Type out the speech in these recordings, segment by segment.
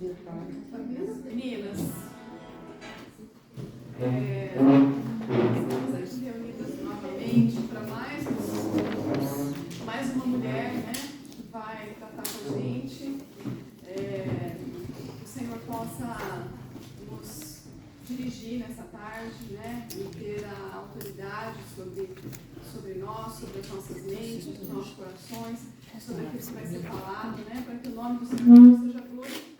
Meninas, estamos aqui reunidas novamente para mais uma mulher, né, que vai tratar com a gente. O Senhor possa nos dirigir nessa tarde, né, e ter a autoridade sobre nós, sobre as nossas mentes, os nossos corações, sobre aquilo que vai ser falado, né, para que o nome do Senhor seja glorificado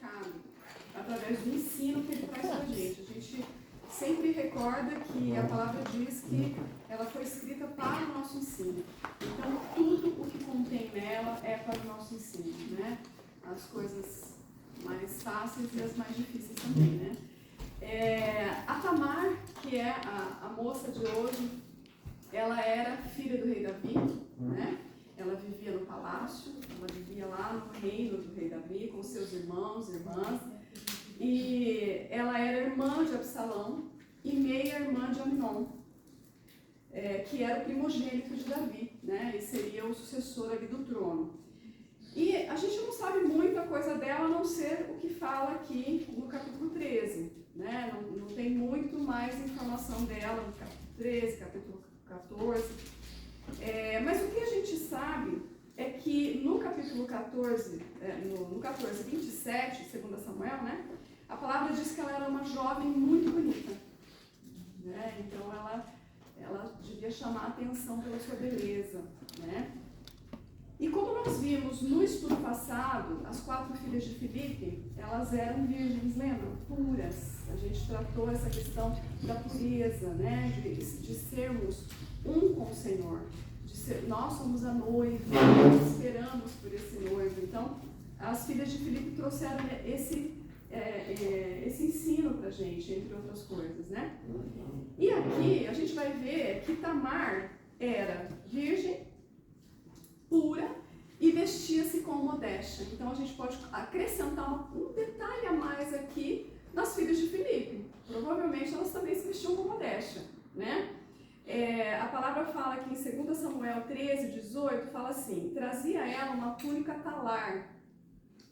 através do ensino que Ele traz para a gente. A gente sempre recorda que a palavra diz que ela foi escrita para o nosso ensino. Então, tudo o que contém nela é para o nosso ensino, né? As coisas mais fáceis e as mais difíceis também, né? A Tamar, que é a moça de hoje, ela era filha do rei Davi, né? Ela vivia no palácio, ela vivia lá no reino do rei Davi, com seus irmãos e irmãs. E ela era irmã de Absalão e meia-irmã de Amnon, que era o primogênito de Davi, né? E seria o sucessor ali do trono. E a gente não sabe muita coisa dela, a não ser o que fala aqui no capítulo 13, né? Não tem muito mais informação dela no capítulo 13, capítulo 14. Mas o que a gente sabe é que no capítulo 14, no 14, 27, 2 Samuel, né? A palavra diz que ela era uma jovem muito bonita, né? Então ela devia chamar a atenção pela sua beleza, né? E como nós vimos no estudo passado, as 4 filhas de Filipe, elas eram virgens, lembram? Puras. A gente tratou essa questão da pureza, né? De sermos um com o Senhor. Nós somos a noiva, nós esperamos por esse noivo. Então, as filhas de Filipe trouxeram esse ensino para a gente, entre outras coisas, né? E aqui a gente vai ver que Tamar era virgem, pura e vestia-se com modéstia. Então a gente pode acrescentar um detalhe a mais aqui nas filhas de Filipe. Provavelmente elas também se vestiam com modéstia, né? A palavra fala aqui em 2 Samuel 13, 18, fala assim: trazia ela uma túnica talar.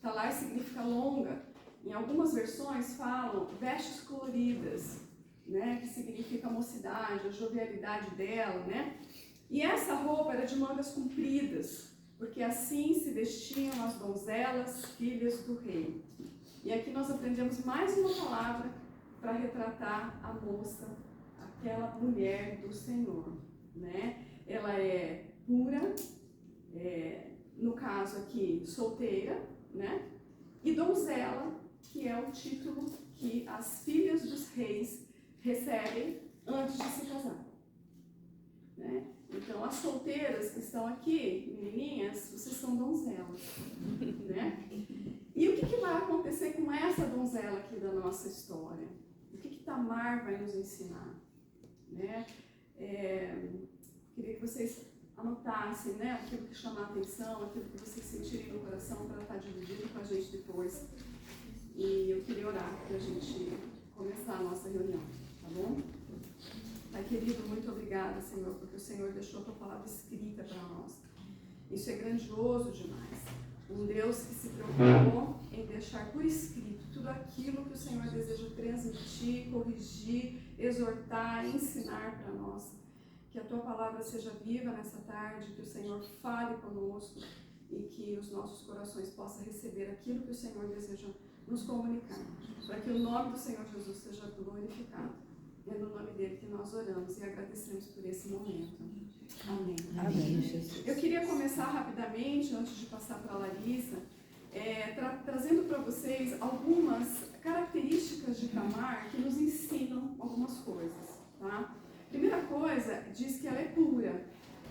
Talar significa longa. Em algumas versões falam vestes coloridas, né? Que significa a mocidade, a jovialidade dela, né? E essa roupa era de mangas compridas, porque assim se vestiam as donzelas, filhas do rei. E aqui nós aprendemos mais uma palavra para retratar a moça, aquela mulher do Senhor, né? Ela é pura, no caso aqui, solteira, né? E donzela, que é o título que as filhas dos reis recebem antes de se casar, né? Então, as solteiras que estão aqui, menininhas, vocês são donzelas, né? E o que vai acontecer com essa donzela aqui da nossa história? O que Tamar vai nos ensinar? Né? Queria que vocês anotassem, né, aquilo que chama a atenção, aquilo que vocês sentirem no coração para estar dividindo com a gente depois. E eu queria orar para a gente começar a nossa reunião, tá bom? Pai querido, muito obrigada, Senhor, porque o Senhor deixou a tua palavra escrita para nós. Isso é grandioso demais. Um Deus que se preocupou em deixar por escrito tudo aquilo que o Senhor deseja transmitir, corrigir, exortar, ensinar para nós. Que a tua palavra seja viva nessa tarde, que o Senhor fale conosco e que os nossos corações possam receber aquilo que o Senhor deseja nos comunicar. Para que o nome do Senhor Jesus seja glorificado. É no nome dele que nós oramos e agradecemos por esse momento. Amém. Amém, Jesus. Eu queria começar rapidamente, antes de passar para a Larissa, trazendo para vocês algumas características de Tamar que nos ensinam algumas coisas, tá? Primeira coisa, diz que ela é pura,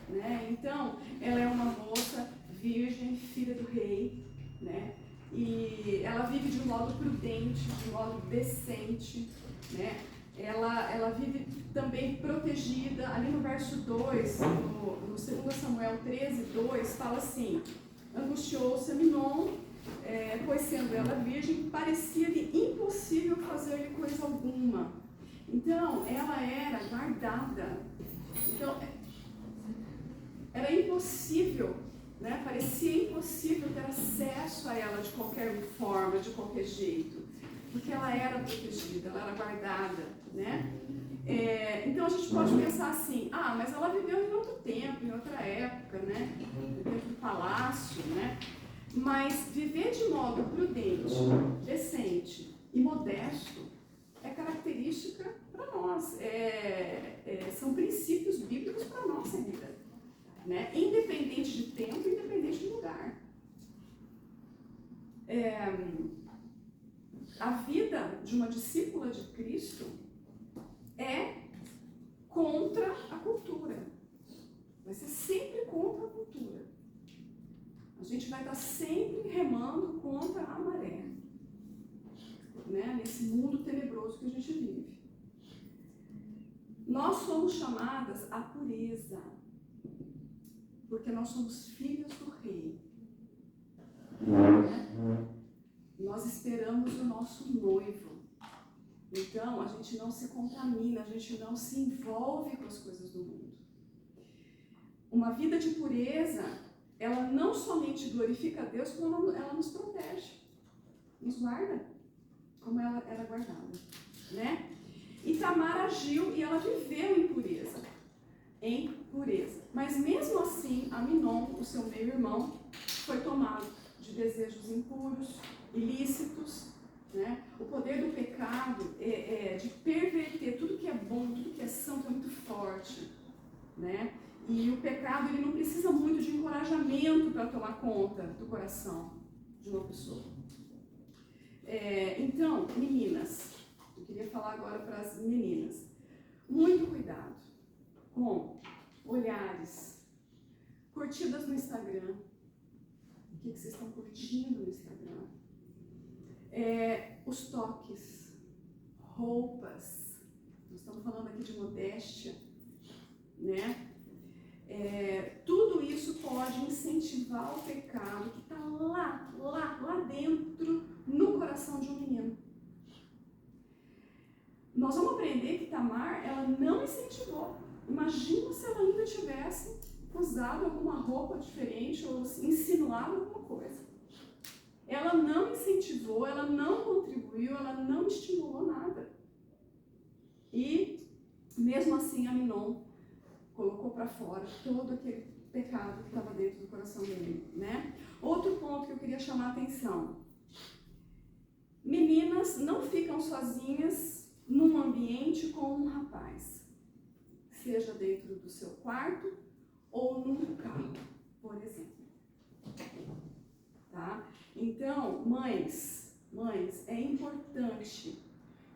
né? Então, ela é uma moça virgem, filha do rei, né? E ela vive de um modo prudente, de um modo decente, né? Ela vive também protegida. Ali no verso 2, no 2 Samuel 13, 2, fala assim: angustiou-se Amnon, pois sendo ela virgem, parecia-lhe impossível fazer-lhe coisa alguma. Então, ela era guardada. Então, era impossível né? Parecia impossível ter acesso a ela de qualquer forma, de qualquer jeito, porque ela era protegida, ela era guardada, né? Então a gente pode pensar assim, mas ela viveu em outro tempo, em outra época, né? Dentro do palácio, né? Mas viver de modo prudente, decente e modesto é característica para nós, são princípios bíblicos para a nossa vida, né? Independente de tempo, independente de lugar. A vida de uma discípula de Cristo é contra a cultura. Vai ser sempre contra a cultura. A gente vai estar sempre remando contra a maré, né? Nesse mundo tenebroso que a gente vive. Nós somos chamadas à pureza, porque nós somos filhos do Rei. Né? Nós esperamos o nosso noivo. Então, a gente não se contamina, a gente não se envolve com as coisas do mundo. Uma vida de pureza, ela não somente glorifica a Deus, como ela nos protege, nos guarda, como ela era guardada, né? E Tamar agiu e ela viveu em pureza. Mas mesmo assim, Aminon, o seu meio-irmão, foi tomado de desejos impuros, ilícitos, né? O poder do pecado, de perverter tudo que é bom, tudo que é santo, é muito forte, né? E o pecado, ele não precisa muito de encorajamento para tomar conta do coração de uma pessoa. Então, meninas, eu queria falar agora para as meninas, muito cuidado com olhares, curtidas no Instagram. O que vocês estão curtindo no Instagram? Os toques, roupas, nós estamos falando aqui de modéstia, né? Tudo isso pode incentivar o pecado que está lá dentro, no coração de um menino. Nós vamos aprender que Tamar, ela não incentivou. Imagina se ela ainda tivesse usado alguma roupa diferente ou insinuado alguma coisa. Ela não incentivou, ela não contribuiu, ela não estimulou nada. E, mesmo assim, Aminon colocou para fora todo aquele pecado que estava dentro do coração dele, né? Outro ponto que eu queria chamar a atenção. Meninas não ficam sozinhas num ambiente com um rapaz, seja dentro do seu quarto ou num carro, por exemplo. Tá? Então, mães, é importante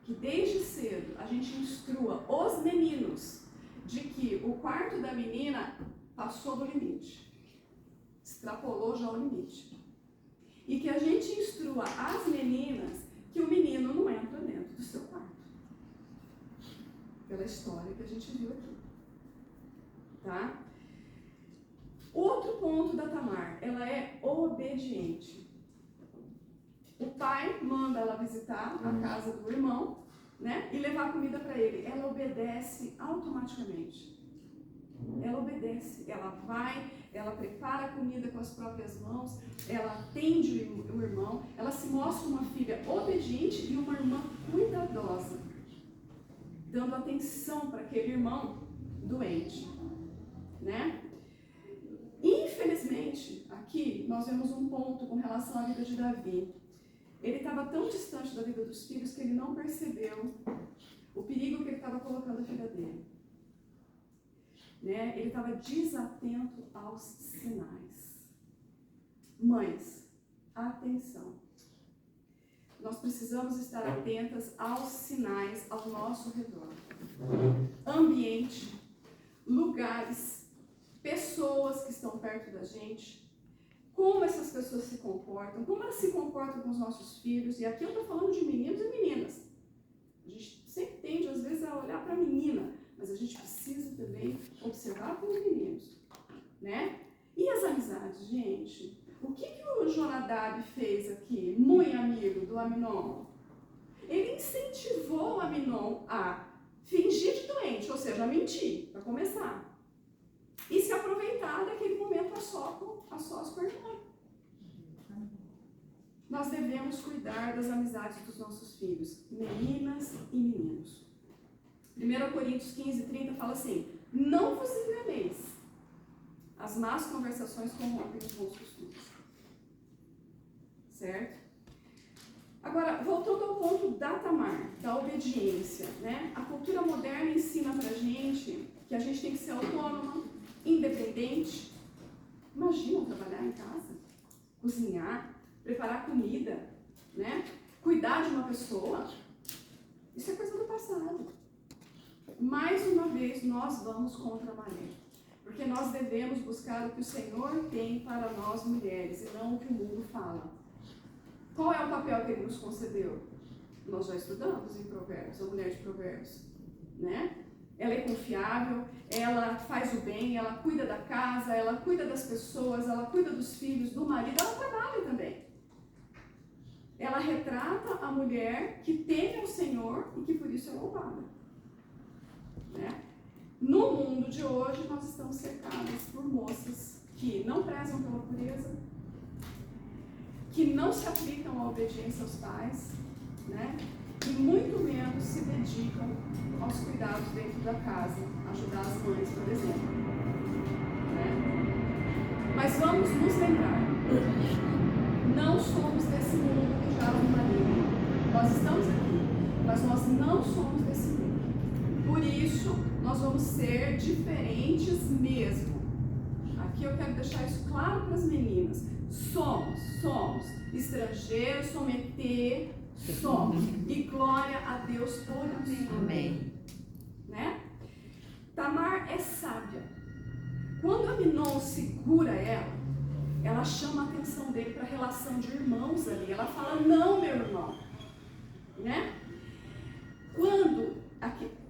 que desde cedo a gente instrua os meninos de que o quarto da menina passou do limite, extrapolou já o limite. E que a gente instrua as meninas que o menino não entra dentro do seu quarto. Pela história que a gente viu aqui. Tá? Outro ponto da Tamar, ela é obediente. O pai manda ela visitar a casa do irmão, né, e levar comida para ele. Ela obedece automaticamente. Ela obedece, ela vai, ela prepara a comida com as próprias mãos, ela atende o irmão, ela se mostra uma filha obediente e uma irmã cuidadosa, dando atenção para aquele irmão doente, né? Infelizmente, aqui nós vemos um ponto com relação à vida de Davi. Ele estava tão distante da vida dos filhos que ele não percebeu o perigo que ele estava colocando a filha dele. Né? Ele estava desatento aos sinais. Mães, atenção. Nós precisamos estar atentas aos sinais ao nosso redor. Ambiente, lugares, pessoas que estão perto da gente, como essas pessoas se comportam, como elas se comportam com os nossos filhos. E aqui eu estou falando de meninos e meninas. A gente sempre tende, às vezes, a olhar para a menina, mas a gente precisa também observar com os meninos, né? E as amizades, gente? O que o Jonadab fez aqui, muito amigo do Aminon? Ele incentivou o Aminon a fingir de doente, ou seja, a mentir, para começar. e se aproveitar daquele momento a sós com a irmã. Nós devemos cuidar das amizades dos nossos filhos, meninas e meninos. 1 Coríntios 15:30 fala assim: não vos enganeis, as más conversações corrompem os bons costumes. Certo? Agora, voltando ao ponto da Tamar, da obediência, né? A cultura moderna ensina pra gente que a gente tem que ser autônoma, independente. Imagina trabalhar em casa, cozinhar, preparar comida, né? Cuidar de uma pessoa. Isso é coisa do passado. Mais uma vez, nós vamos contra a maré. Porque nós devemos buscar o que o Senhor tem para nós mulheres e não o que o mundo fala. Qual é o papel que Ele nos concedeu? Nós já estudamos em Provérbios, a mulher de Provérbios, né? Ela é confiável, ela faz o bem, ela cuida da casa, ela cuida das pessoas, ela cuida dos filhos, do marido, ela trabalha também. Ela retrata a mulher que teme ao Senhor e que por isso é louvada, né? No mundo de hoje, nós estamos cercados por moças que não prezam pela pureza, que não se aplicam à obediência aos pais, né? E muito menos se dedicam aos cuidados dentro da casa, ajudar as mães, por exemplo, né? Mas vamos nos lembrar, não somos desse mundo que já o maligno. Nós estamos aqui, mas nós não somos desse mundo. Por isso, nós vamos ser diferentes mesmo. Aqui eu quero deixar isso claro para as meninas. Somos estrangeiros, someter, somos. E glória a Deus por isso. Amém. Né? Tamar é sábia. Quando Aminon segura ela chama a atenção dele para a relação de irmãos ali. Ela fala: não, meu irmão. Né? Quando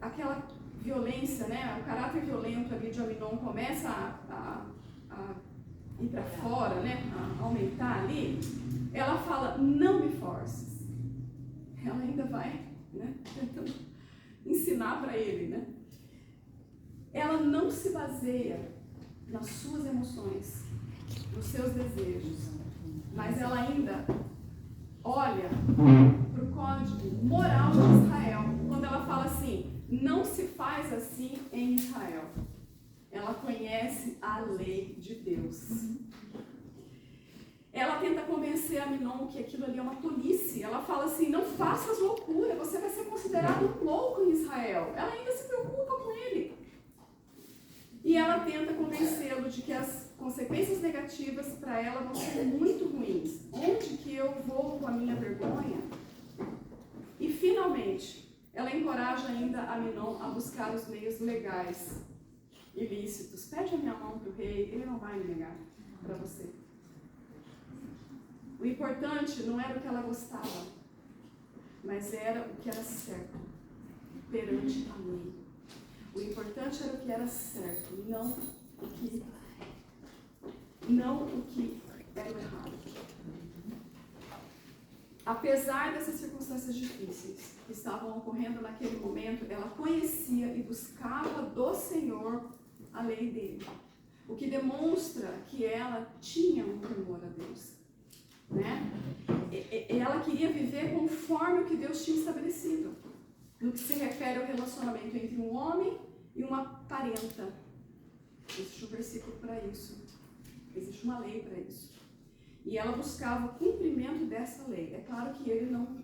aquela violência, né, o caráter violento ali de Aminon começa a ir para fora, né, a aumentar ali, ela fala: não me forces. Ela ainda vai, né, tentando ensinar para ele, né? Ela não se baseia nas suas emoções, nos seus desejos, mas ela ainda olha para o código moral de Israel, quando ela fala assim: não se faz assim em Israel. Ela conhece a lei de Deus. Ela tenta convencer Aminon que aquilo ali é uma tolice. Ela fala assim: não faças loucura, você vai ser considerado um louco em Israel. Ela ainda se preocupa com ele. E ela tenta convencê-lo de que as consequências negativas para ela vão ser muito ruins. Onde que eu vou com a minha vergonha? E finalmente, ela encoraja ainda Aminon a buscar os meios legais, ilícitos. Pede a minha mão para o rei, ele não vai me negar para você. O importante não era o que ela gostava, mas era o que era certo perante a lei. O importante era o que era certo, não o que era o errado. Apesar dessas circunstâncias difíceis que estavam ocorrendo naquele momento, ela conhecia e buscava do Senhor a lei dele. O que demonstra que ela tinha um temor a Deus, né? Ela queria viver conforme o que Deus tinha estabelecido, no que se refere ao relacionamento entre um homem e uma parenta. Existe um versículo para isso. Existe uma lei para isso. E ela buscava o cumprimento dessa lei. É claro que ele não...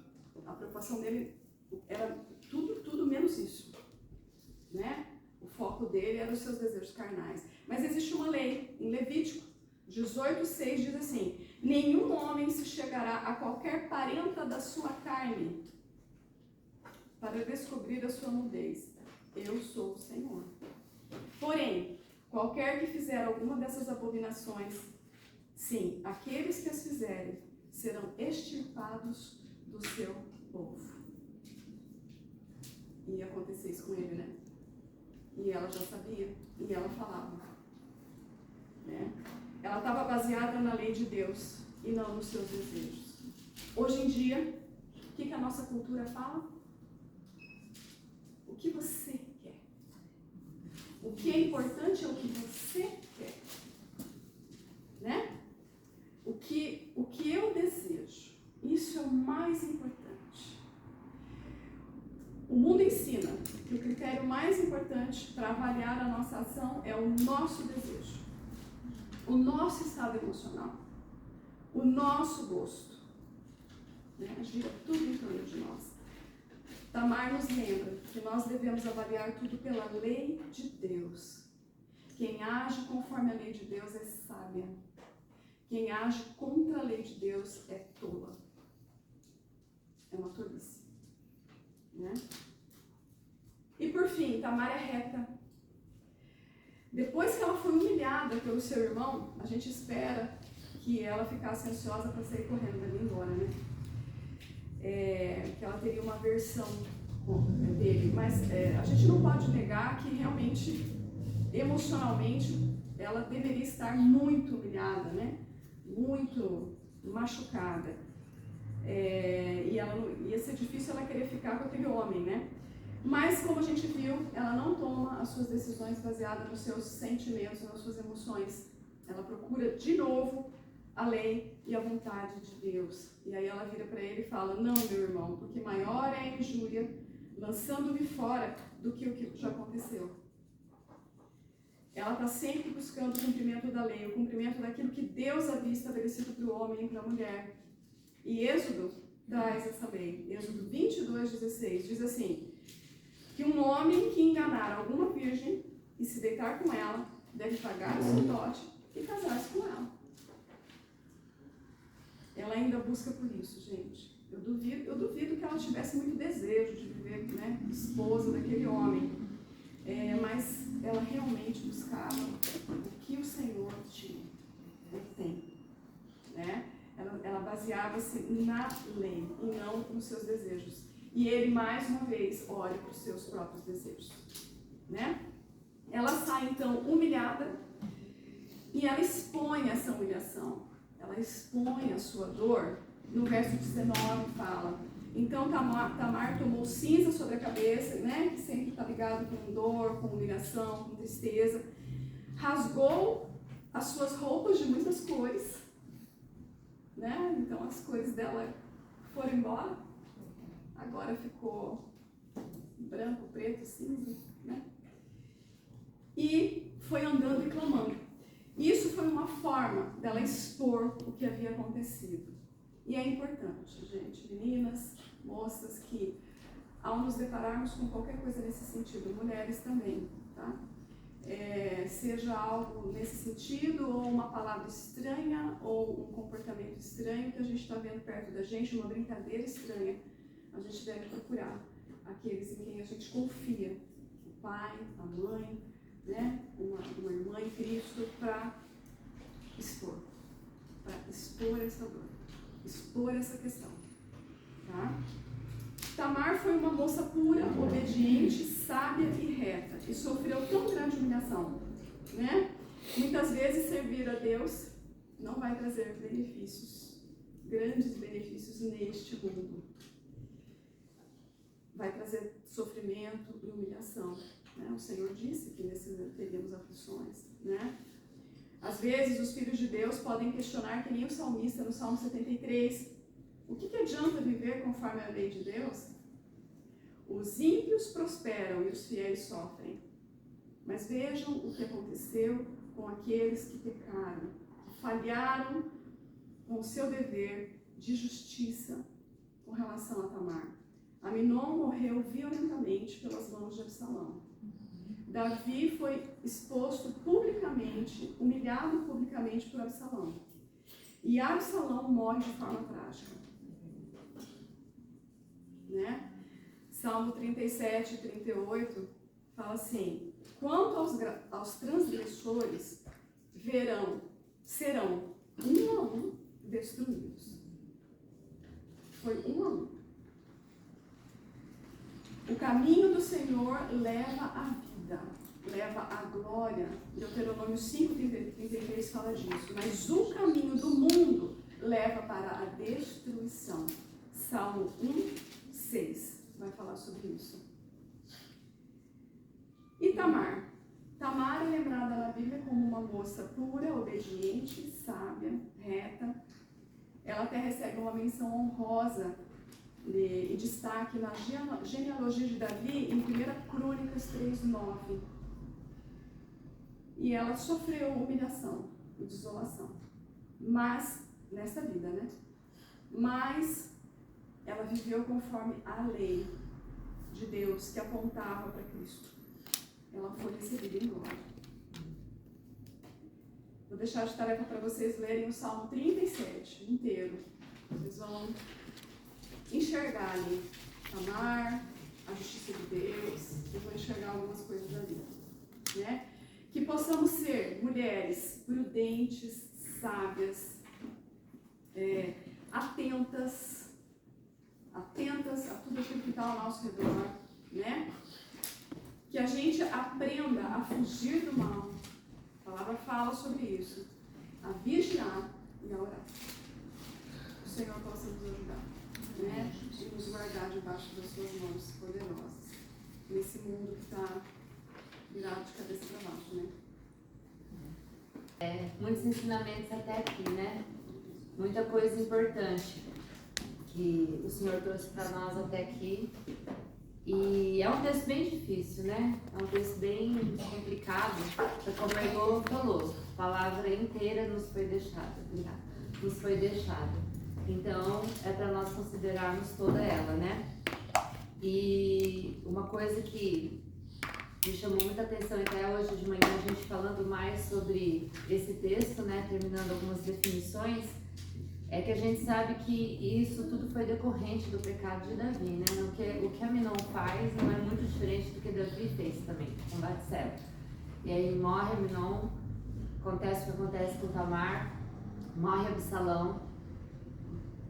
A preocupação dele era tudo menos isso, né? O foco dele era os seus desejos carnais. Mas existe uma lei, em Levítico 18:6 diz assim: nenhum homem se chegará a qualquer parenta da sua carne para descobrir a sua nudez. Eu sou o Senhor. Porém, qualquer que fizer alguma dessas abominações, sim, aqueles que as fizerem serão extirpados do seu povo. E ia acontecer isso com ele, né? E ela já sabia, e ela falava, né? Ela estava baseada na lei de Deus e não nos seus desejos. Hoje em dia, o que a nossa cultura fala? O que você quer? O que é importante é o que você quer, né? O que eu desejo. Isso é o mais importante. O mundo ensina que o critério mais importante para avaliar a nossa ação é o nosso desejo, o nosso estado emocional, o nosso gosto, né? Gira tudo em torno de nós. Tamar nos lembra que nós devemos avaliar tudo pela lei de Deus. Quem age conforme a lei de Deus é sábia. Quem age contra a lei de Deus é tola. É uma tolice, né? E por fim, Tamar é reta. Depois que ela foi humilhada pelo seu irmão, a gente espera que ela ficasse ansiosa para sair correndo dali embora, né? Que ela teria uma versão dele, mas a gente não pode negar que realmente, emocionalmente, ela deveria estar muito humilhada, né? Muito machucada. E ia ser difícil ela querer ficar com aquele homem, né? Mas, como a gente viu, ela não toma as suas decisões baseadas nos seus sentimentos, nas suas emoções. Ela procura de novo a lei e a vontade de Deus. E aí ela vira para ele e fala: não, meu irmão, porque maior é a injúria lançando-me fora do que o que já aconteceu. Ela está sempre buscando o cumprimento da lei, o cumprimento daquilo que Deus havia estabelecido para o homem e para a mulher. E Êxodo traz essa lei. Êxodo 22:16 diz assim: que um homem que enganar alguma virgem e se deitar com ela deve pagar o seu dote e casar-se com ela. Ela ainda busca por isso, gente. Eu duvido que ela tivesse muito desejo de viver, né, esposa daquele homem. Mas ela realmente buscava o que o Senhor tinha. Tem, né? Ela baseava-se na lei e não nos seus desejos. E ele, mais uma vez, olha para os seus próprios desejos, né? Ela sai, então, humilhada e ela expõe essa humilhação. Ela expõe a sua dor. No verso 19 fala: então Tamar tomou cinza sobre a cabeça, né? Que sempre está ligado com dor, com humilhação, com tristeza. Rasgou as suas roupas de muitas cores, né? Então as cores dela foram embora. Agora ficou branco, preto, cinza, né? E foi andando e clamando. Isso foi uma forma dela expor o que havia acontecido. E é importante, gente, meninas, moças, que ao nos depararmos com qualquer coisa nesse sentido, mulheres também, tá? Seja algo nesse sentido, ou uma palavra estranha, ou um comportamento estranho que a gente está vendo perto da gente, uma brincadeira estranha, a gente deve procurar aqueles em quem a gente confia, o pai, a mãe, né? uma irmã em Cristo, para expor essa dor, expor essa questão, tá? Tamar foi uma moça pura, obediente, sábia e reta, e sofreu tão grande humilhação, né? Muitas vezes servir a Deus não vai trazer benefícios, grandes benefícios neste mundo. Vai trazer sofrimento e humilhação, né? O Senhor disse que teríamos aflições, né? Às vezes os filhos de Deus podem questionar, que nem o salmista no Salmo 73, o que adianta viver conforme a lei de Deus? Os ímpios prosperam e os fiéis sofrem. Mas vejam o que aconteceu com aqueles que pecaram, que falharam com o seu dever de justiça com relação a Tamar. Aminon morreu violentamente pelas mãos de Absalão. Davi foi exposto publicamente, humilhado publicamente por Absalão. E Absalão morre de forma trágica. Né? Salmo 37, 38 fala assim: quanto aos transgressores, serão um a um destruídos. Foi um a um. O caminho do Senhor leva à vida, leva à glória. Deuteronômio 5:33 fala disso. Mas o caminho do mundo leva para a destruição. Salmo 1:6 vai falar sobre isso. E Tamar Tamar é lembrada na Bíblia como uma moça pura, obediente, sábia, reta. Ela até recebe uma menção honrosa e destaque na genealogia de Davi em 1 Crônicas 3:9. E ela sofreu humilhação e desolação, mas, nessa vida, né? Mas ela viveu conforme a lei de Deus que apontava para Cristo. Ela foi recebida em glória. Vou deixar de tarefa para vocês lerem o Salmo 37 inteiro. Vocês vão enxergar ali Tamar, a justiça de Deus. Vocês vão enxergar algumas coisas ali, né? Que possamos ser mulheres prudentes, sábias, atentas a tudo aquilo que está ao nosso redor, né? Que a gente aprenda a fugir do mal. A palavra fala sobre isso. A vigiar e a orar. O Senhor possa nos ajudar, né? E nos guardar debaixo das suas mãos poderosas. Nesse mundo que está virado de cabeça para baixo, né? Muitos ensinamentos até aqui, né? Muita coisa importante que o Senhor trouxe para nós até aqui. E é um texto bem difícil, né? É um texto bem complicado. Como a Igor falou, a palavra inteira nos foi deixada. Nos foi deixada. Então, é para nós considerarmos toda ela, né? E uma coisa que me chamou muita atenção até hoje de manhã, a gente falando mais sobre esse texto, né? Terminando algumas definições, é que a gente sabe que isso tudo foi decorrente do pecado de Davi, né? O que Aminon faz não é muito diferente do que Davi fez também, com Batseba. E aí morre Aminon, acontece o que acontece com Tamar, morre Absalão,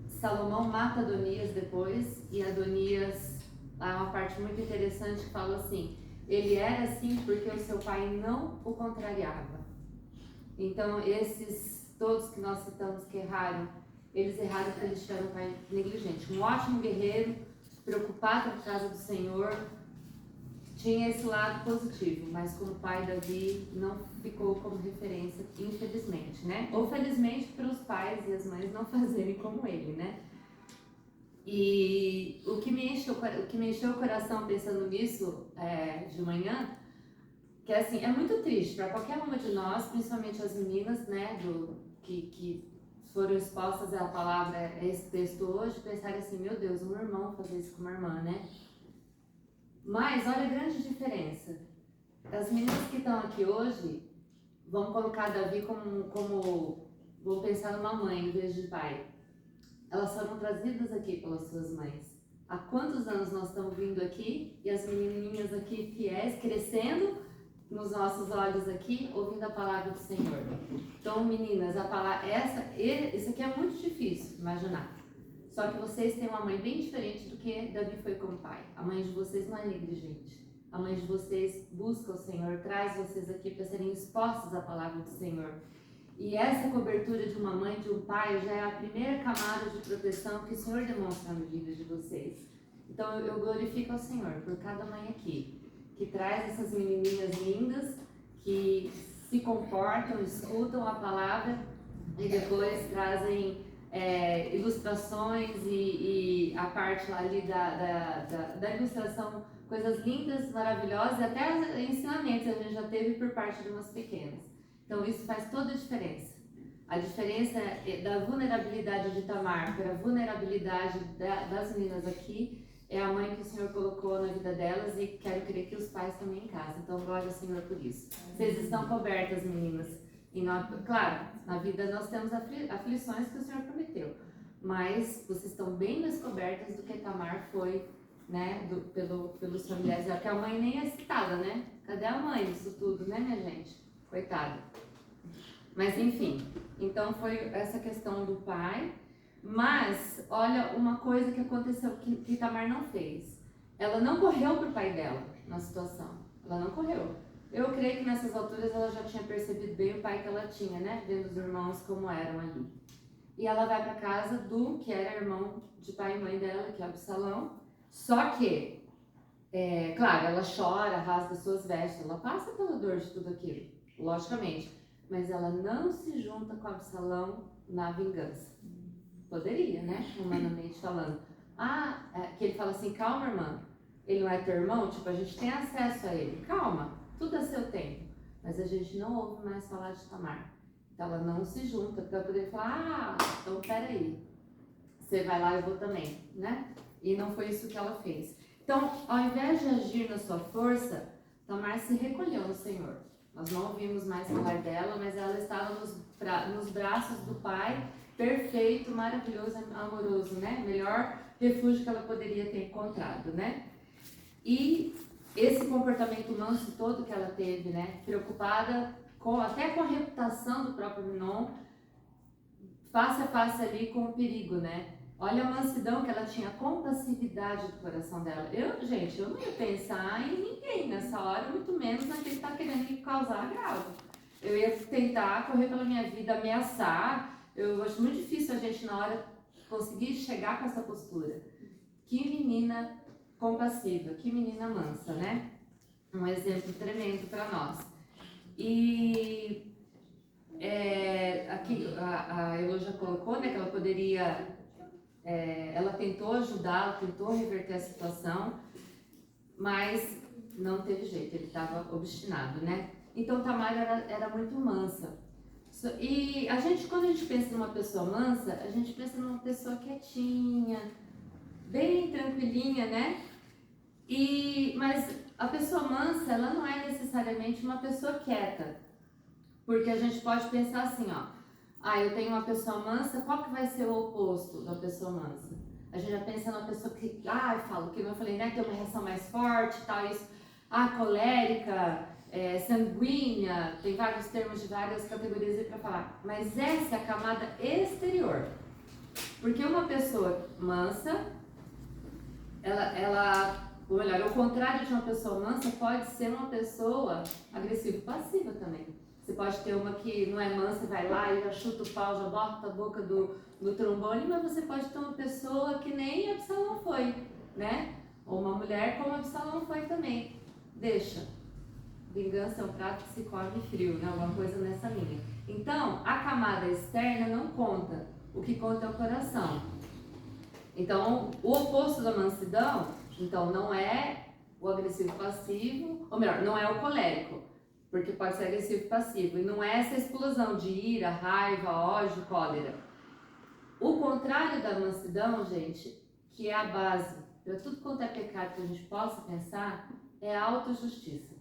Salomão mata Adonias depois, e Adonias, há uma parte muito interessante que fala assim, ele era assim porque o seu pai não o contrariava. Então esses, todos que nós citamos que erraram, eles erraram porque eles tiveram um pai negligente. Um ótimo guerreiro, preocupado com a casa do Senhor, tinha esse lado positivo, mas como pai Davi não ficou como referência, infelizmente, né? Ou felizmente para os pais e as mães não fazerem como ele, né? E o que me encheu o coração pensando nisso de manhã, que assim, é muito triste para qualquer uma de nós, principalmente as meninas, né, que foram expostas à palavra, a esse texto hoje, pensarem assim, meu Deus, um irmão fazer isso com uma irmã, né? Mas olha a grande diferença. As meninas que estão aqui hoje vão colocar Davi como vão pensar numa mãe em vez de pai. Elas foram trazidas aqui pelas suas mães. Há quantos anos nós estamos vindo aqui e as menininhas aqui fiéis, crescendo nos nossos olhos aqui, ouvindo a palavra do Senhor. Então, meninas, a palavra, isso aqui é muito difícil imaginar. Só que vocês têm uma mãe bem diferente do que Davi foi como pai. A mãe de vocês não é negligente. A mãe de vocês busca o Senhor, traz vocês aqui para serem expostas à palavra do Senhor. E essa cobertura de uma mãe, de um pai, já é a primeira camada de proteção que o Senhor demonstra na vida de vocês. Então eu glorifico ao Senhor por cada mãe aqui, que traz essas menininhas lindas, que se comportam, escutam a palavra e depois trazem ilustrações e a parte lá ali da ilustração, coisas lindas, maravilhosas, até ensinamentos a gente já teve por parte de umas pequenas. Então isso faz toda a diferença. A diferença da vulnerabilidade de Tamar para a vulnerabilidade das meninas aqui é a mãe que o Senhor colocou na vida delas e quero crer que os pais também em casa. Então glória ao Senhor por isso. Vocês estão cobertas, meninas. E nós, claro, na vida nós temos aflições que o Senhor prometeu, mas vocês estão bem mais cobertas do que Tamar foi, né, pelos familiares. Que a mãe nem é citada, né? Cadê a mãe disso tudo, né, minha gente? Coitada. Mas enfim, então foi essa questão do pai. Mas olha uma coisa que aconteceu que Tamar não fez. Ela não correu pro pai dela na situação. Ela não correu. Eu creio que nessas alturas ela já tinha percebido bem o pai que ela tinha, né? Vendo os irmãos como eram ali. E ela vai para casa do que era irmão de pai e mãe dela, que é Absalão. Só que Claro, ela chora, rasga suas vestes, ela passa pela dor de tudo aquilo, logicamente. Mas ela não se junta com Absalão na vingança. Poderia, né? Humanamente falando. Que ele fala assim, calma, irmã, ele não é teu irmão? Tipo, a gente tem acesso a ele. Calma, tudo a seu tempo. Mas a gente não ouve mais falar de Tamar. Então ela não se junta, porque ela poderia falar, então peraí, você vai lá, eu vou também, né? E não foi isso que ela fez. Então, ao invés de agir na sua força, Tamar se recolheu no Senhor. Nós não ouvimos mais falar dela, mas ela estava nos braços do Pai, perfeito, maravilhoso, amoroso, né? Melhor refúgio que ela poderia ter encontrado, né? E esse comportamento manso todo que ela teve, né? Preocupada até com a reputação do próprio Amnon, face a face ali com o perigo, né? Olha a mansidão que ela tinha, a compassividade do coração dela. Gente, eu não ia pensar em ninguém nessa hora, muito menos naquele que está querendo me causar agravo. Eu ia tentar correr pela minha vida, ameaçar. Eu acho muito difícil a gente, na hora, conseguir chegar com essa postura. Que menina compassiva, que menina mansa, né? Um exemplo tremendo para nós. E aqui a Elo já colocou, né, que ela poderia, ela tentou ajudá-la, tentou reverter a situação, mas não teve jeito, ele estava obstinado, né? Então Tamar era muito mansa. E quando a gente pensa numa pessoa mansa, a gente pensa numa pessoa quietinha, bem tranquilinha, né? Mas a pessoa mansa, ela não é necessariamente uma pessoa quieta. Porque a gente pode pensar assim, eu tenho uma pessoa mansa, qual que vai ser o oposto da pessoa mansa? A gente já pensa numa pessoa que, eu falei, né, tem uma reação mais forte e tal, isso, colérica, sanguínea, tem vários termos de várias categorias aí para falar. Mas essa é a camada exterior. Porque uma pessoa mansa, ou melhor, o contrário de uma pessoa mansa pode ser uma pessoa agressiva e passiva também. Você pode ter uma que não é mansa, vai lá e já chuta o pau, já bota a boca do trombone, mas você pode ter uma pessoa que nem Absalão foi, né? Ou uma mulher como Absalão foi também. Deixa. Vingança é um prato que se come frio, né? Alguma coisa nessa linha. Então, a camada externa não conta. O que conta é o coração. Então, o oposto da mansidão, então, não é o agressivo passivo, ou melhor, não é o colérico, porque pode ser agressivo passivo, e não é essa explosão de ira, raiva, ódio, cólera. O contrário da mansidão, gente, que é a base para tudo quanto é pecado que a gente possa pensar, é a autojustiça.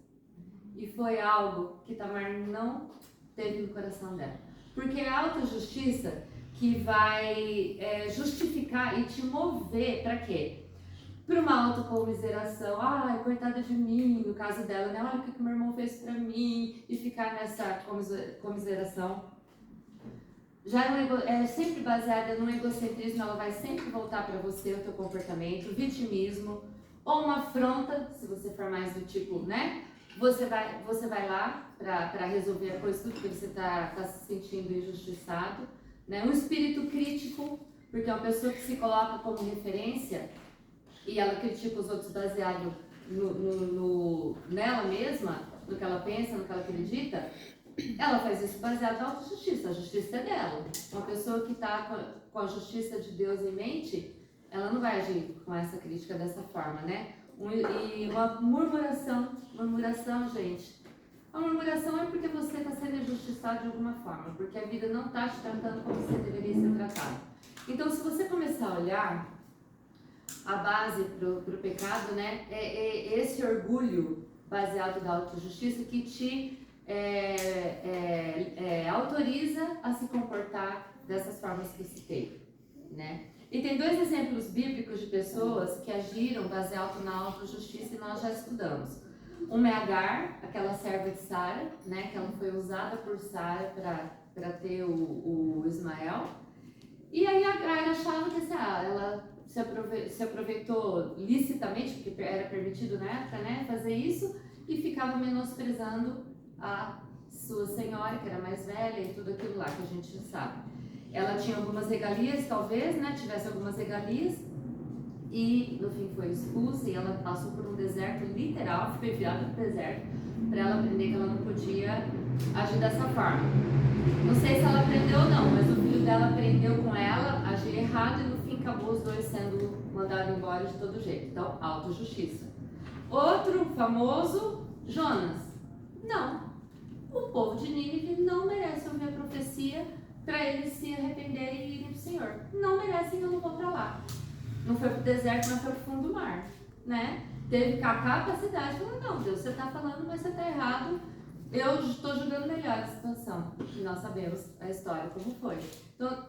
E foi algo que Tamar não teve no coração dela. Porque é a autojustiça que vai justificar e te mover para quê? Para uma autocomiseração. Coitada de mim, no caso dela, né? Olha o que o meu irmão fez para mim, e ficar nessa comiseração. Já é sempre baseada no egocentrismo, ela vai sempre voltar para você, o teu comportamento, vitimismo, ou uma afronta, se você for mais do tipo, né? Você vai lá para resolver a coisa tudo porque você está se sentindo injustiçado, né? Um espírito crítico, porque é uma pessoa que se coloca como referência e ela critica os outros baseado nela mesma, no que ela pensa, no que ela acredita. Ela faz isso baseado na autojustiça, a justiça é dela. Uma pessoa que está com a justiça de Deus em mente, ela não vai agir com essa crítica dessa forma, né? E uma murmuração, gente. A murmuração é porque você está sendo injustiçado de alguma forma, porque a vida não está te tratando como você deveria ser tratado. Então, se você começar a olhar a base para o pecado, né, é esse orgulho baseado na autojustiça que te autoriza a se comportar dessas formas que eu citei, né? E tem dois exemplos bíblicos de pessoas que agiram baseado na autojustiça e nós já estudamos. Uma é Agar, aquela serva de Sara, né, que ela foi usada por Sara para ter o Ismael. E aí Agar achava que ela se aproveitou licitamente, porque era permitido na época, né, fazer isso, e ficava menosprezando a sua senhora, que era mais velha, e tudo aquilo lá que a gente sabe. Ela tinha algumas regalias, talvez, né, tivesse algumas regalias, e no fim foi expulsa, e ela passou por um deserto literal, foi enviada para o deserto, para ela aprender que ela não podia agir dessa forma. Não sei se ela aprendeu ou não, mas o filho dela aprendeu com ela, agir errado, e no fim acabou os dois sendo mandados embora de todo jeito. Então, autojustiça. Outro famoso, Jonas. Não. O povo de Nínive não merece ouvir a profecia para eles se arrependerem e irem para o Senhor. Não merecem, eu não vou para lá. Não foi para o deserto, mas foi para o fundo do mar, né? Teve capacidade, falou, não, Deus, você está falando, mas você está errado. Eu estou julgando melhor a situação. E nós sabemos a história como foi. Então,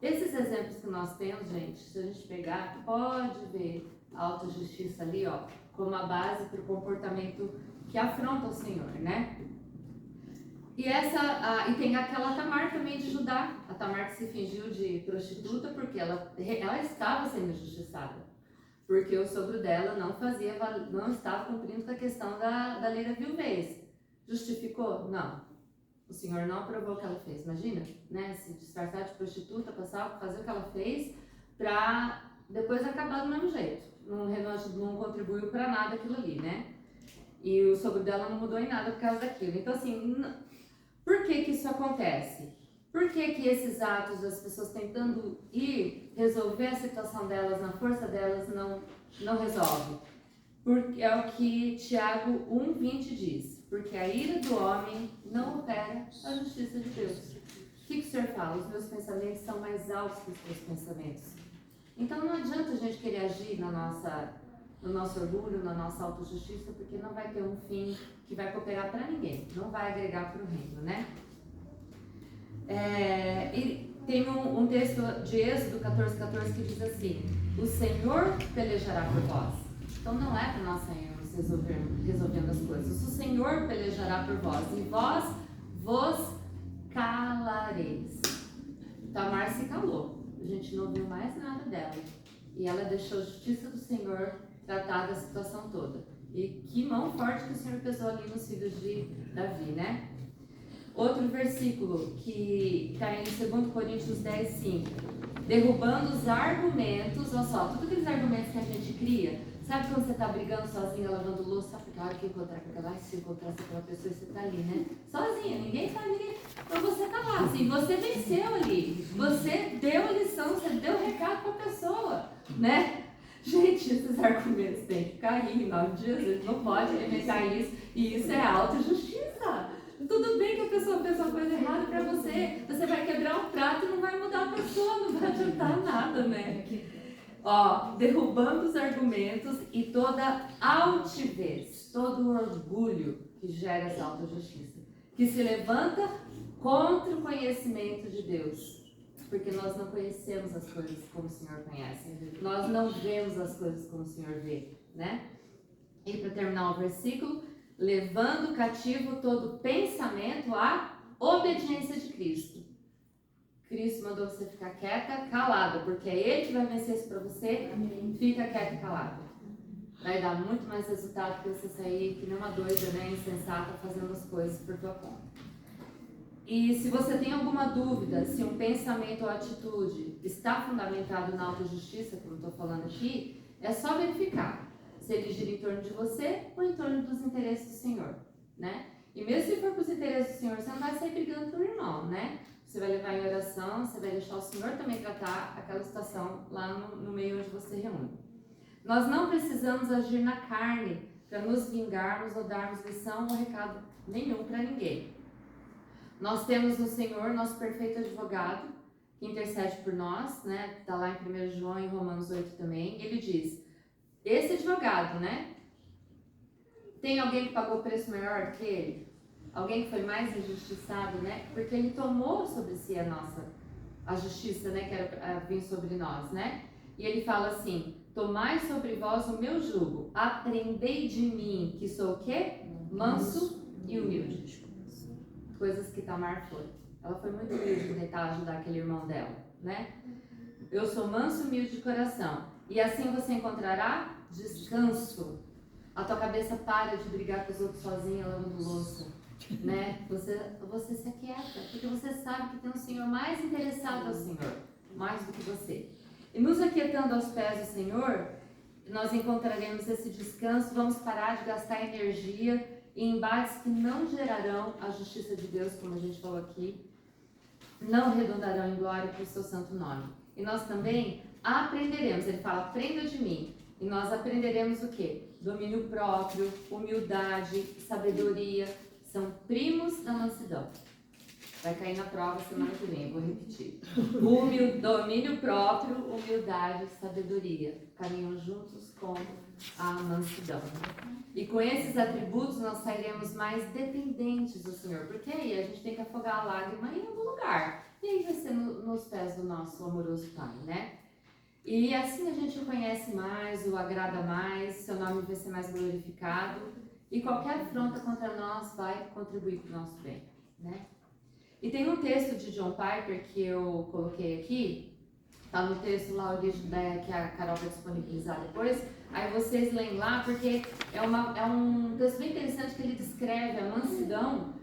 esses exemplos que nós temos, gente, se a gente pegar, pode ver a autojustiça ali, ó, como a base para o comportamento que afronta o Senhor, né? E tem aquela Tamar também de Judá, a Tamar que se fingiu de prostituta porque ela estava sendo injustiçada, porque o sogro dela não estava cumprindo com a questão da lei da viuvez. Justificou? Não. O Senhor não aprovou o que ela fez. Imagina, né? Se disfarçar de prostituta, fazer o que ela fez para depois acabar do mesmo jeito. Não contribuiu para nada aquilo ali, né? E o sogro dela não mudou em nada por causa daquilo. Então, assim, por que isso acontece? Por que esses atos das pessoas tentando ir resolver a situação delas, na força delas, não resolve? Porque é o que Tiago 1,20 diz. Porque a ira do homem não opera a justiça de Deus. O que o Senhor fala? Os meus pensamentos são mais altos que os teus pensamentos. Então não adianta a gente querer agir no nosso orgulho, na nossa autojustiça, porque não vai ter um fim que vai cooperar para ninguém. Não vai agregar para o reino, né? E tem um texto de Êxodo 14,14 que diz assim: o Senhor pelejará por vós. Então não é para nós sairmos resolvendo as coisas. O Senhor pelejará por vós e vós vos calareis. Tamar se calou. A gente não viu mais nada dela. E ela deixou a justiça do Senhor tratar da situação toda. E que mão forte que o Senhor pesou ali nos filhos de Davi, né? Outro versículo que está em 2 Coríntios 10:5. Derrubando os argumentos, olha só, todos aqueles argumentos que a gente cria. Sabe quando você está brigando sozinha, lavando louça, sabe aquela hora que encontrar com aquela, se encontrasse aquela pessoa e você está ali, né? Sozinha, ninguém está. Então você está lá, assim, você venceu ali. Você deu a lição, você deu o recado para a pessoa, né? Gente, esses argumentos têm que cair em nome de Jesus. Não pode alimentar isso. E isso é autojustiça. Tudo bem que a pessoa fez uma coisa errada para você. Você vai quebrar um prato e não vai mudar a pessoa. Não vai adiantar nada, né? Ó, derrubando os argumentos e toda altivez, todo o orgulho que gera essa autojustiça. Que se levanta contra o conhecimento de Deus. Porque nós não conhecemos as coisas como o Senhor conhece. Nós não vemos as coisas como o Senhor vê, né? E para terminar o versículo, levando cativo todo pensamento à obediência de Cristo. Cristo mandou você ficar quieta, calada, porque é Ele que vai vencer isso para você. Amém. Fica quieta e calada. Vai dar muito mais resultado que você sair que nem uma doida, né, insensata, fazendo as coisas por tua conta. E se você tem alguma dúvida se um pensamento ou atitude está fundamentado na autojustiça, como estou falando aqui, é só verificar se ele gira em torno de você ou em torno dos interesses do Senhor, né? E mesmo se for para os interesses do Senhor, você não vai sair brigando com o irmão, né? Você vai levar em oração, você vai deixar o Senhor também tratar aquela situação lá no meio onde você reúne. Nós não precisamos agir na carne para nos vingarmos ou darmos lição ou recado nenhum para ninguém. Nós temos no Senhor, nosso perfeito advogado, que intercede por nós, né? Está lá em 1 João e Romanos 8 também. Ele diz, esse advogado, né? Tem alguém que pagou preço maior do que ele? Alguém que foi mais injustiçado, né? Porque ele tomou sobre si a justiça, né? Que era vir sobre nós, né? E ele fala assim, tomai sobre vós o meu jugo, aprendei de mim, que sou o quê? Manso e humilde. Coisas que Tamar foi. Ela foi muito humilde de tentar ajudar aquele irmão dela, né? Eu sou manso e humilde de coração. E assim você encontrará descanso. A tua cabeça para de brigar com os outros sozinha, lavando louça, né? Você se aquieta, porque você sabe que tem um Senhor mais interessado ao Senhor, mais do que você. E nos aquietando aos pés do Senhor, nós encontraremos esse descanso, vamos parar de gastar energia em embates que não gerarão a justiça de Deus, como a gente falou aqui, não redundarão em glória para o seu santo nome. E nós também aprenderemos, ele fala, aprenda de mim, e nós aprenderemos o quê? Domínio próprio, humildade, sabedoria, são primos da mansidão. Vai cair na prova semana que vem, vou repetir. Domínio próprio, humildade, sabedoria. Caminham juntos com a mansidão. E com esses atributos nós sairemos mais dependentes do Senhor. Porque aí a gente tem que afogar a lágrima em algum lugar. E aí vai ser nos pés do nosso amoroso Pai, né? E assim a gente o conhece mais, o agrada mais, seu nome vai ser mais glorificado. E qualquer afronta contra nós vai contribuir para o nosso bem, né? E tem um texto de John Piper que eu coloquei aqui, tá no texto lá que a Carol vai disponibilizar depois, aí vocês leem lá, porque é um texto bem interessante que ele descreve a mansidão,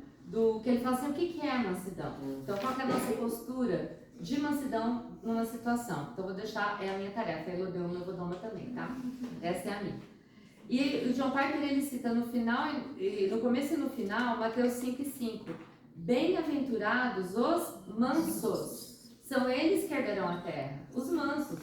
que ele fala assim, o que é a mansidão? Então, qual que é a nossa postura de mansidão numa situação? Então, vou deixar, é a minha tarefa, a Elodema eu vou dar uma também, tá? Essa é a minha. E o John Piper, ele cita no final, no começo e no final, Mateus 5:5. Bem-aventurados os mansos, são eles que herdarão a terra. Os mansos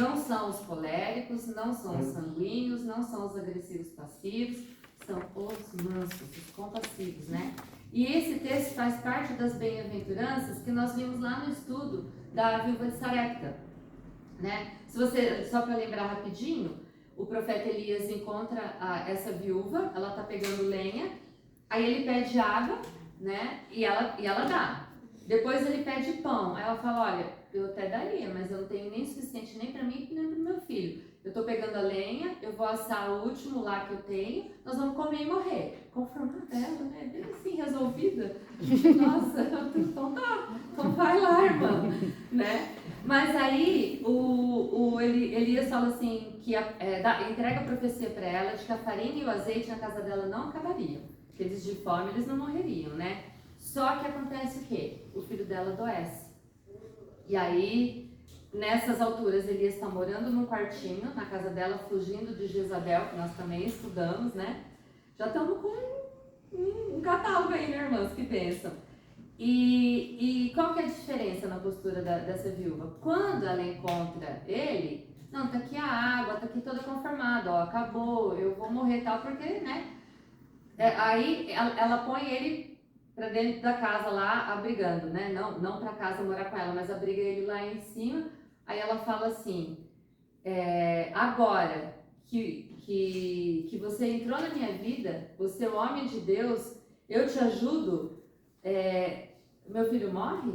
não são os coléricos, não são os sanguíneos, não são os agressivos passivos, são os mansos, os compassivos, né? E esse texto faz parte das bem-aventuranças que nós vimos lá no estudo da viúva de Sarepta, né? Só para lembrar rapidinho, o profeta Elias encontra essa viúva, ela está pegando lenha, aí ele pede água, né? E ela dá. Depois ele pede pão. Aí ela fala, olha, eu até daria, mas eu não tenho nem o suficiente nem para mim nem para o meu filho. Eu tô pegando a lenha, eu vou assar o último lá que eu tenho, nós vamos comer e morrer. Conformada ela, né? Bem assim, resolvida. Nossa, então tá, então vai lá, irmã, né? Mas aí o Elias fala assim, que entrega a profecia para ela de que a farinha e o azeite na casa dela não acabariam. Que eles de fome, eles não morreriam, né? Só que acontece o quê? O filho dela adoece. E aí, nessas alturas, Elias está morando num quartinho, na casa dela, fugindo de Jezabel, que nós também estudamos, né? Já estamos com um catálogo aí, né, irmãs? Que bênção. E qual que é a diferença na postura dessa viúva? Quando ela encontra ele, não, tá aqui a água, tá aqui toda conformada, ó, acabou, eu vou morrer e tal, porque, né? Aí ela põe ele para dentro da casa lá, abrigando, né? Não para casa morar com ela, mas abriga ele lá em cima. Aí ela fala assim, agora que você entrou na minha vida, você é o homem de Deus, eu te ajudo, meu filho morre?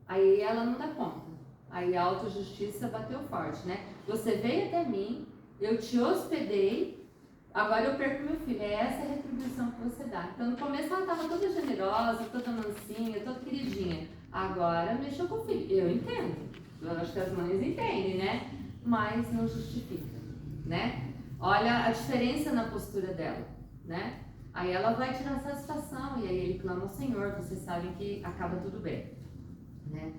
Aí ela não dá conta. Aí a autojustiça bateu forte, né? Você veio até mim, eu te hospedei, agora eu perco meu filho. É essa a retribuição que você dá. Então no começo ela estava toda generosa, toda mansinha, toda queridinha. Agora mexeu com o filho. Eu entendo. Eu acho que as mães entendem, né? Mas não justifica, né? Olha a diferença na postura dela, né? Aí ela vai tirar satisfação e aí ele clama ao Senhor. Vocês sabem que acaba tudo bem, né?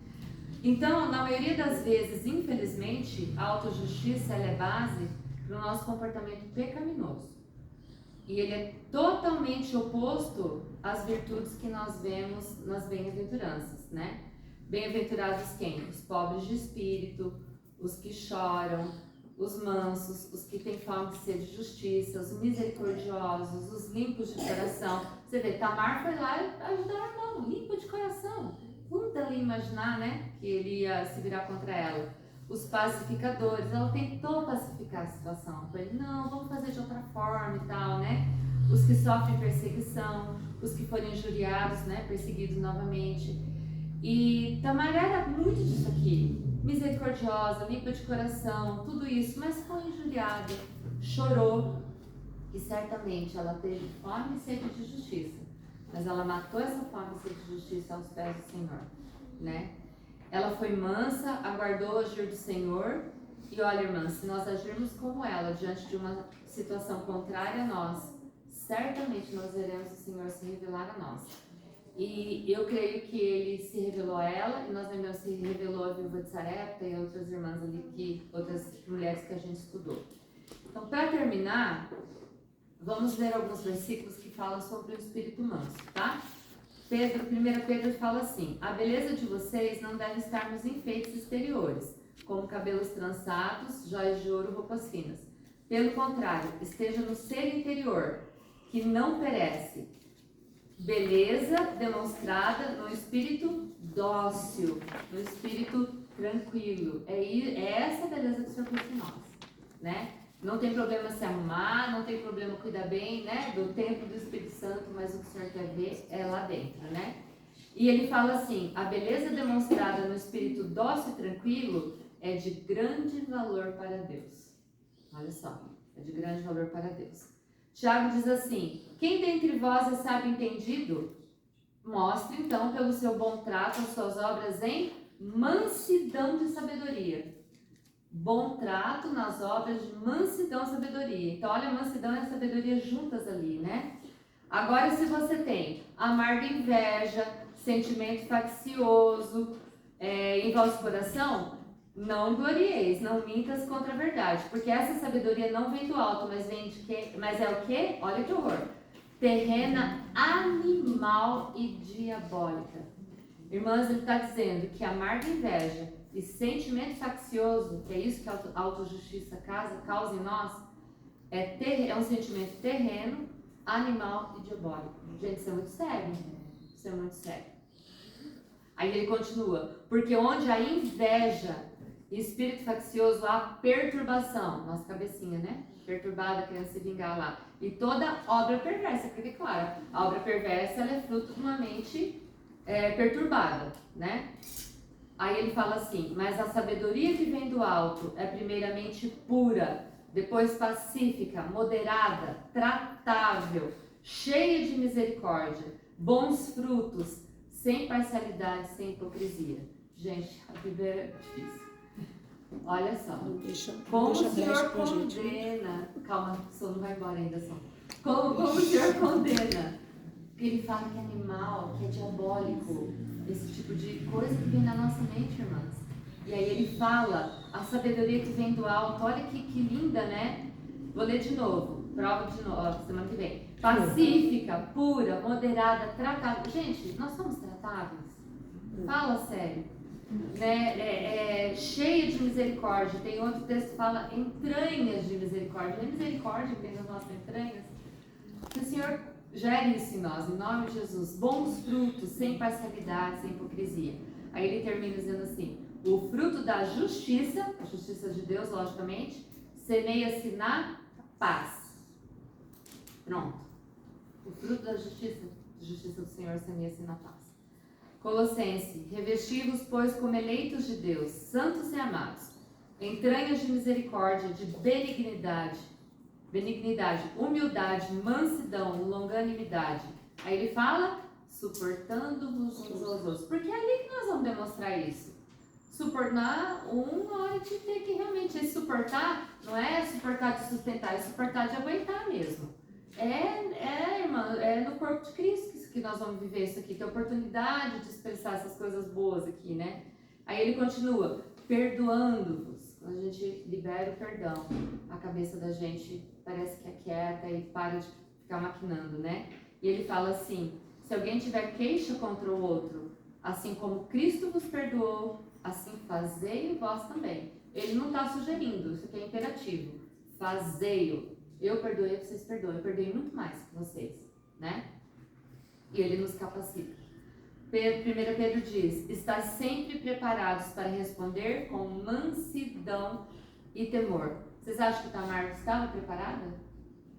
Então, na maioria das vezes, infelizmente, a autojustiça ela é base para o nosso comportamento pecaminoso. E ele é totalmente oposto às virtudes que nós vemos nas bem-aventuranças, né? Bem-aventurados quem? Os pobres de espírito, os que choram, os mansos, os que têm fome de sede de justiça, os misericordiosos, os limpos de coração. Você vê, Tamar foi lá ajudar o irmão, limpo de coração. Quando ela ia imaginar, né, que ele ia se virar contra ela. Os pacificadores, ela tentou pacificar a situação. Com ele, não, vamos fazer de outra forma e tal, né? Os que sofrem perseguição, os que forem injuriados, né, perseguidos novamente. E Tamar era muito disso aqui. Misericordiosa, limpa de coração, tudo isso, mas foi injuriada, chorou. E certamente ela teve fome e sede de justiça. Mas ela matou essa fome e sede de justiça aos pés do Senhor, né? Ela foi mansa, aguardou o agir do Senhor. E olha, irmã, se nós agirmos como ela, diante de uma situação contrária a nós, certamente nós veremos o Senhor se revelar a nós. E eu creio que ele se revelou a ela, e nós lembramos que se revelou a viúva de Sarepta e outras irmãs ali, outras mulheres que a gente estudou. Então, para terminar, vamos ler alguns versículos que falam sobre o espírito manso, tá? 1 Pedro fala assim: a beleza de vocês não deve estar nos enfeites exteriores, como cabelos trançados, joias de ouro, roupas finas. Pelo contrário, esteja no ser interior, que não perece. Beleza demonstrada no espírito dócil, no espírito tranquilo. É essa beleza que o Senhor fez em nós, né? Não tem problema se arrumar, não tem problema cuidar bem, né, do templo do Espírito Santo, mas o que o Senhor quer ver é lá dentro, né? E ele fala assim: a beleza demonstrada no espírito dócil e tranquilo é de grande valor para Deus. Olha só, é de grande valor para Deus. Tiago diz assim: quem dentre vós é sábio e entendido? Mostre então pelo seu bom trato as suas obras em mansidão de sabedoria. Bom trato nas obras de mansidão e sabedoria. Então, olha, mansidão e a sabedoria juntas ali, né? Agora, se você tem amarga inveja, sentimento faccioso em vosso coração, não glorieis, não mintas contra a verdade, porque essa sabedoria não vem do alto, mas vem de quê? Mas é o quê? Olha que horror! Terrena, animal e diabólica. Irmãs, ele está dizendo que amarga inveja e sentimento faccioso, que é isso que a autojustiça causa em nós, é um sentimento terreno, animal e diabólico. Gente, isso é muito sério. Isso é muito sério. Aí ele continua: porque onde há inveja e espírito faccioso, há perturbação. Nossa cabecinha, né? Perturbada, querendo se vingar lá. E toda obra perversa, porque claro, a obra perversa ela é fruto de uma mente perturbada, né? Aí ele fala assim: mas a sabedoria que vem do alto é primeiramente pura, depois pacífica, moderada, tratável, cheia de misericórdia, bons frutos, sem parcialidade, sem hipocrisia. Gente, a Bíblia é difícil. Olha só, como o Senhor condena, calma, o som não vai embora ainda, só. Como o Senhor condena, porque ele fala que é animal, que é diabólico, esse tipo de coisa que vem na nossa mente, irmãs. E aí ele fala, a sabedoria que vem do alto, olha que linda, né? Vou ler de novo, prova de novo, semana que vem. Pacífica, pura, moderada, tratável. Gente, nós somos tratáveis? Fala sério. Né? Cheia de misericórdia. Tem outro texto que fala entranhas de misericórdia. Não é misericórdia que vem das nossas entranhas? Que o Senhor gere isso em nós, em nome de Jesus. Bons frutos, sem parcialidade, sem hipocrisia. Aí ele termina dizendo assim: o fruto da justiça, a justiça de Deus, logicamente, semeia-se na paz. Pronto. O fruto da justiça do Senhor semeia-se na paz. Colossenses: revesti-vos, pois, como eleitos de Deus, santos e amados, entranhas de misericórdia, de benignidade, humildade, mansidão, longanimidade. Aí ele fala, suportando-vos uns aos outros. Porque é ali que nós vamos demonstrar isso. Suportar na hora de ter que realmente suportar, não é suportar de sustentar, é suportar de aguentar mesmo. Irmã, é no corpo de Cristo que nós vamos viver isso aqui, ter oportunidade de expressar essas coisas boas aqui, né? Aí ele continua, perdoando-vos. Quando a gente libera o perdão, a cabeça da gente parece que é quieta e para de ficar maquinando, né? E ele fala assim, se alguém tiver queixa contra o outro, assim como Cristo vos perdoou, assim fazei vós também. Ele não está sugerindo, isso aqui é imperativo. Fazei-o. Eu perdoei, vocês perdoem. Eu perdoei muito mais que vocês, né? E ele nos capacita. 1 Pedro diz, está sempre preparados para responder com mansidão e temor. Vocês acham que Tamar estava preparada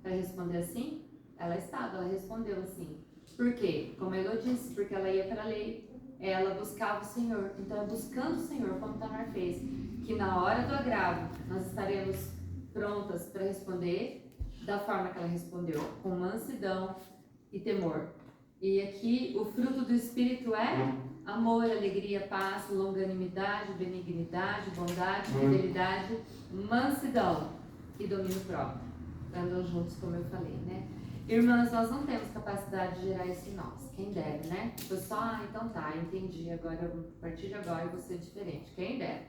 para responder assim? Ela estava, ela respondeu assim. Por quê? Como Elô disse, porque ela ia para a lei, ela buscava o Senhor. Então é buscando o Senhor, como Tamar fez, que na hora do agravo nós estaremos prontas para responder da forma que ela respondeu, com mansidão e temor. E aqui o fruto do Espírito é amor, alegria, paz, longanimidade, benignidade, bondade, fidelidade, mansidão e domínio próprio. Andam juntos, como eu falei, né? Irmãs, nós não temos capacidade de gerar isso em nós. Quem dera, né? Eu só, então tá, entendi. Agora, a partir de agora eu vou ser diferente. Quem dera.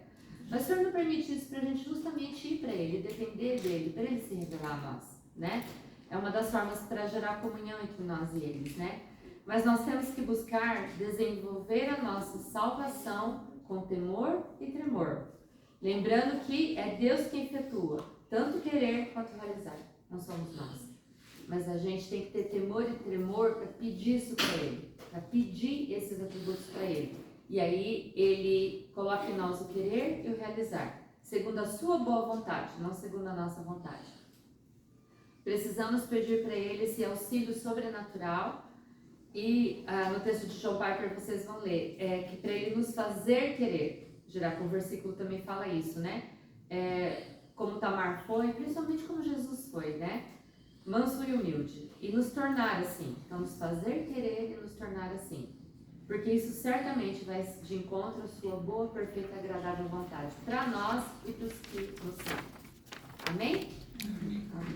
Mas o Senhor não permite isso para a gente justamente ir para Ele, depender dEle, para Ele se revelar a nós, né? É uma das formas para gerar comunhão entre nós e eles, né? Mas nós temos que buscar desenvolver a nossa salvação com temor e tremor. Lembrando que é Deus quem efetua, tanto querer quanto realizar. Não somos nós. Mas a gente tem que ter temor e tremor para pedir isso para Ele, para pedir esses atributos para Ele. E aí Ele coloca em nós o querer e o realizar, segundo a sua boa vontade, não segundo a nossa vontade. Precisamos pedir para Ele esse auxílio sobrenatural. E no texto de John Piper vocês vão ler, que para Ele nos fazer querer, gerar, o versículo também fala isso, né? Como Tamar foi, principalmente como Jesus foi, né? Manso e humilde. E nos tornar assim, então nos fazer querer e nos tornar assim. Porque isso certamente vai de encontro à sua boa, perfeita e agradável vontade, para nós e para os que nos seguem. Amém? Amém.